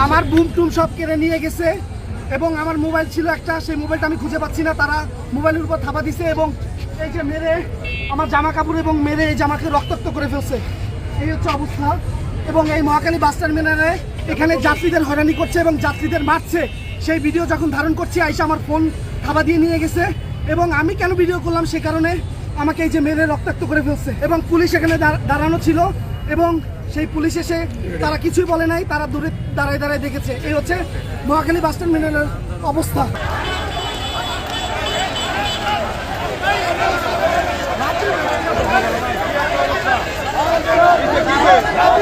আমার বুম টুম সব কেড়ে নিয়ে গেছে এবং আমার মোবাইল ছিল একটা, সেই মোবাইলটা আমি খুঁজে পাচ্ছি না। তারা মোবাইলের উপর থাবা দিছে এবং এই যে মেরে আমার জামা কাপড় এবং মেরে এই জামাকে রক্তাক্ত করে ফেলছে। এই হচ্ছে অবস্থা। এবং এই মহাখালী বাস টার্মিনালে এখানে যাত্রীদের হয়রানি করছে এবং যাত্রীদের মারছে। সেই ভিডিও যখন ধারণ করছি আইসা আমার ফোন থাবা দিয়ে নিয়ে গেছে এবং আমি কেন ভিডিও করলাম সে কারণে আমাকে এই যে মেরে রক্তাক্ত করে ফেলছে। এবং পুলিশ এখানে দাঁড়ানো ছিল এবং সেই পুলিশ এসে তারা কিছুই বলে নাই, তারা দূরে দাঁড়ায় দাঁড়ায় দেখেছে। এই হচ্ছে মহাখালী বাস টার্মিনালের অবস্থা।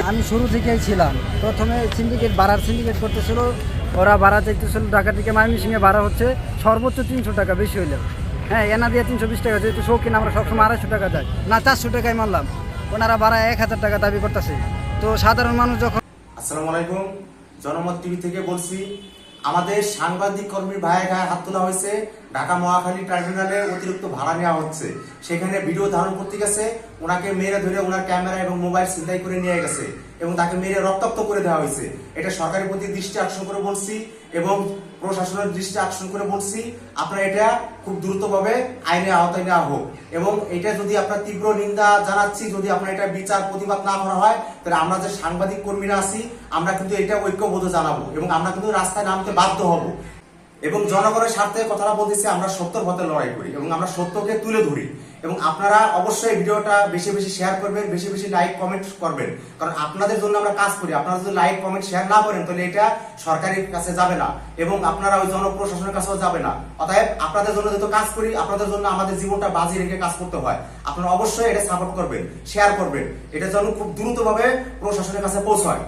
আমি শুরু থেকেই ছিলাম। প্রথমে সিন্ডিকেট করতেছিল, ওরা ভাড়া চাইতেছিল ঢাকা থেকে ময়মনসিংহে ভাড়া হচ্ছে সর্বোচ্চ 300 টাকা, বেশি হইলে হ্যাঁ এনা দিয়ে 320 টাকা, যেহেতু শৌখিন আমরা সবসময় 250 টাকা যায় না, 400 টাকায় মারলাম। ওনারা ভাড়া 1000 টাকা দাবি করতেছে। তো সাধারণ মানুষ যখন আসসালামু আলাইকুম, জনমত টিভি থেকে বলছি। আমাদের সাংবাদিক কর্মীর ভাইয়ের গায়ে হাত তোলা হয়েছে। ঢাকা মহাখালী টার্মিনালে অতিরিক্ত ভাড়া নেওয়া হচ্ছে, সেখানে ভিডিও ধারণ করতে গেছে, ওনাকে মেরে ধরে ওনার ক্যামেরা এবং মোবাইল ছিনতাই করে নিয়ে গেছে এবং তাকে মেরে রক্তাক্ত করে দেওয়া হয়েছে। এটা সরকারের প্রতি দৃষ্টি আকর্ষণ করে বলছি এবং প্রশাসনের দৃষ্টি আকর্ষণ করে বলছি, আপনারা এটা খুব দ্রুতভাবে আইনের আওতায় নেওয়া হোক। এবং এটা যদি আপনার তীব্র নিন্দা জানাচ্ছি, যদি আপনার এটা বিচার প্রতিবাদ না করা হয় তাহলে আমরা যে সাংবাদিক কর্মীরা আছি আমরা কিন্তু এটা ঐক্যবোধ জানাবো এবং আমরা কিন্তু রাস্তায় নামতে বাধ্য হব। এবং জনগণের স্বার্থে কথাটা বলতেছি, আমরা সত্যর পথে লড়াই করি এবং আমরা সত্যকে তুলে ধরি। এবং আপনারা অবশ্যই ভিডিওটা বেশি বেশি শেয়ার করবেন, বেশি বেশি লাইক কমেন্ট করবেন, কারণ আপনাদের জন্য আমরা কাজ করি। আপনারা যদি লাইক কমেন্ট শেয়ার না করেন তাহলে এটা সরকারের কাছে যাবে না এবং আপনারা ওই জনপ্রশাসনের কাছেও যাবে না। অতএব আপনাদের জন্য যেহেতু কাজ করি, আপনাদের জন্য আমাদের জীবনটা বাজি রেখে কাজ করতে হয়। আপনারা অবশ্যই এটা সাপোর্ট করবেন, শেয়ার করবেন, এটা যেন খুব দ্রুতভাবে প্রশাসনের কাছে পৌঁছায়।